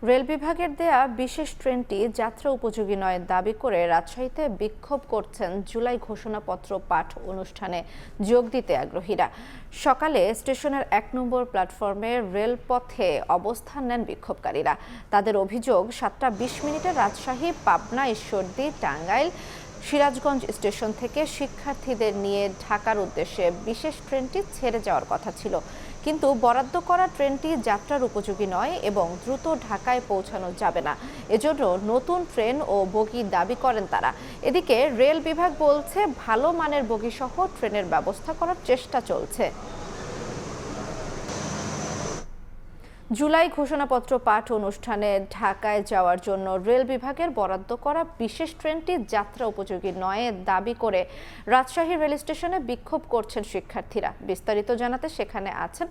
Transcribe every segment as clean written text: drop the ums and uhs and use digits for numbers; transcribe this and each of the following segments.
Rail বিভাগের দেয়া বিশেষ ট্রেনটি যাত্রা উপযোগী নয় দাবি করে রাজশাহীতে বিক্ষোভ করছেন জুলাই ঘোষণাপত্র পাঠ অনুষ্ঠানে যোগ দিতে আগ্রহীরা। সকালে স্টেশনের ১ নম্বর প্ল্যাটফর্মে রেলপথে অবস্থান নেন বিক্ষোভকারীরা। তাদের অভিযোগ ৭টা ২০ রাজশাহী, পাবনা, ঈশ্বরদী, টাঙ্গাইল, সিরাজগঞ্জ স্টেশন থেকে শিক্ষার্থীদের নিয়ে ঢাকার উদ্দেশ্যে বিশেষ ট্রেনটি ছেড়ে যাওয়ার কথা ছিল, কিন্তু বরাদ্দ করা ট্রেনটি যাত্রার উপযোগী নয় এবং দ্রুত ঢাকায় পৌঁছানো যাবে না। এজন্য নতুন ট্রেন ও বগি দাবি করেন তারা। এদিকে রেল বিভাগ বলছে ভালো মানের বগিসহ ট্রেনের ব্যবস্থা করার চেষ্টা চলছে। জুলাই ঘোষণাপত্র পাঠ অনুষ্ঠানে ঢাকায় যাওয়ার জন্য রেল বিভাগের বরাদ্দ করা বিশেষ ট্রেনটি যাত্রা উপযোগী নয় দাবি করে রাজশাহী রেল স্টেশনে বিক্ষোভ করছেন শিক্ষার্থীরা। বিস্তারিত জানাতে সেখানে আছেন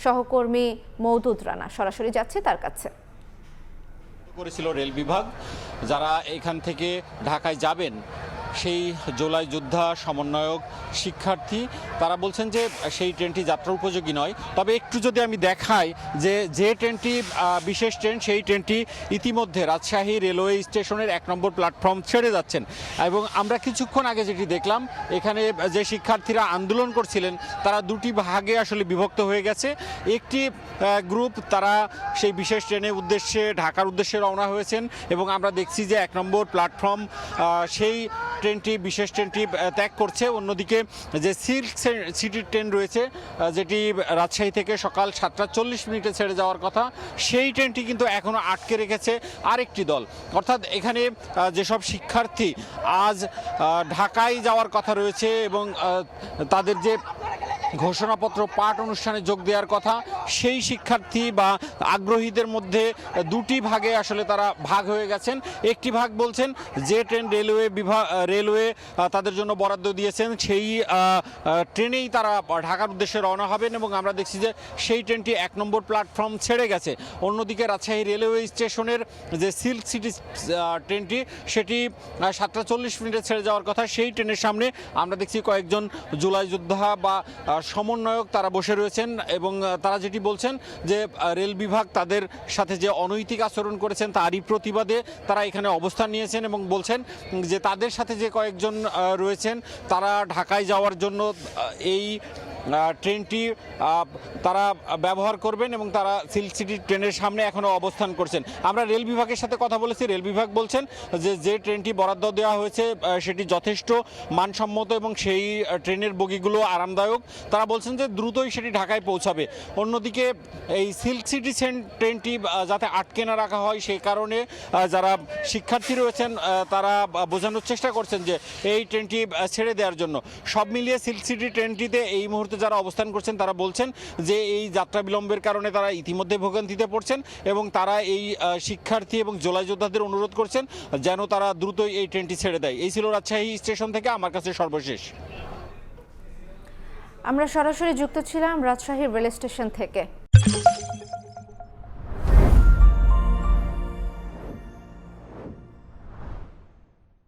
সহকর্মী মওদুদ রানা। সরাসরি যাচ্ছি তার কাছে। করেছিল রেল বিভাগ, যারা এখান থেকে ঢাকায় যাবেন সেই জুলাই যোদ্ধা, সমন্বয়ক, শিক্ষার্থী, তারা বলছেন যে সেই ট্রেনটি যাত্রা উপযোগী নয়। তবে একটু যদি আমি দেখাই যে ট্রেনটি বিশেষ ট্রেন, সেই ট্রেনটি ইতিমধ্যে রাজশাহী রেলওয়ে স্টেশনের ১ নম্বর প্ল্যাটফর্ম ছেড়ে যাচ্ছেন। এবং আমরা কিছুক্ষণ আগে যেটি দেখলাম, এখানে যে শিক্ষার্থীরা আন্দোলন করছিলেন তারা দুটি ভাগে আসলে বিভক্ত হয়ে গেছে। একটি গ্রুপ তারা সেই বিশেষ ট্রেনের উদ্দেশ্যে ঢাকার উদ্দেশ্যে রওনা হয়েছেন এবং আমরা দেখছি যে ১ নম্বর প্ল্যাটফর্ম সেই ট্রেনটি, বিশেষ ট্রেনটি ত্যাগ করছে। অন্যদিকে যে সিল্ক সিটি ট্রেন রয়েছে, যেটি রাজশাহী থেকে সকাল ৭টা ৪০ ছেড়ে যাওয়ার কথা, সেই ট্রেনটি কিন্তু এখনও আটকে রেখেছে আরেকটি দল। অর্থাৎ এখানে যেসব শিক্ষার্থী আজ ঢাকায় যাওয়ার কথা রয়েছে এবং তাদের যে ঘোষণাপত্র পাঠ অনুষ্ঠানে যোগ দেওয়ার কথা, সেই শিক্ষার্থী বা আগ্রহীদের মধ্যে দুটি ভাগে আসলে তারা ভাগ হয়ে গেছেন। একটি ভাগ বলছেন যে ট্রেন রেলওয়ে তাদের জন্য বরাদ্দ দিয়েছেন সেই ট্রেনেই তারা ঢাকার উদ্দেশ্যে রওনা হবেন এবং আমরা দেখছি যে সেই ট্রেনটি ১ নম্বর প্ল্যাটফর্ম ছেড়ে গেছে। অন্যদিকে রাজশাহী রেলওয়ে স্টেশনের যে সিল্ক সিটি ট্রেনটি, সেটি ৭টা ৪০ ছেড়ে যাওয়ার কথা, সেই ট্রেনের সামনে আমরা দেখছি কয়েকজন জুলাই যোদ্ধা বা সমন্বয়ক তারা বসে রয়েছেন এবং তারা যেটি বলছেন যে রেল বিভাগ তাদের সাথে যে অনৈতিক আচরণ করেছেন তারই প্রতিবাদে তারা এখানে অবস্থান নিয়েছেন এবং বলছেন যে তাদের সাথে যে কয়েকজন রয়েছেন তারা ঢাকায় যাওয়ার জন্য এই ট্রেনটি তারা ব্যবহার করবেন এবং তারা সিল্ক সিটি ট্রেনের সামনে এখনও অবস্থান করছেন। আমরা রেল বিভাগের সাথে কথা বলেছি। রেল বিভাগ বলছেন যে ট্রেনটি বরাদ্দ দেওয়া হয়েছে সেটি যথেষ্ট মানসম্মত এবং সেই ট্রেনের বগিগুলো আরামদায়ক। তারা বলছেন যে দ্রুতই সেটি ঢাকায় পৌঁছাবে। অন্যদিকে এই সিল্ক সিটি ট্রেনটি যাতে আটকে না রাখা হয় সেই কারণে যারা শিক্ষার্থী রয়েছেন তারা বোঝানোর চেষ্টা করছেন যে এই ট্রেনটি ছেড়ে দেওয়ার জন্য। সব মিলিয়ে সিল্ক সিটি ট্রেনটিতে এই মুহূর্তে যারা অবস্থান করছেন তারা বলছেন যে এই যাত্রা বিলম্বের কারণে তারা ইতিমধ্যে ভোগান্তিতে পড়ছেন এবং তারা এই শিক্ষার্থী এবং জুলাই যোদ্ধাদের অনুরোধ করছেন যেন তারা দ্রুতই এই ট্রেনটি ছেড়ে দেয়। এই ছিল রাজশাহী স্টেশন থেকে আমার কাছে সর্বশেষ। আমরা সরাসরি যুক্ত ছিলাম রাজশাহী রেল স্টেশন থেকে।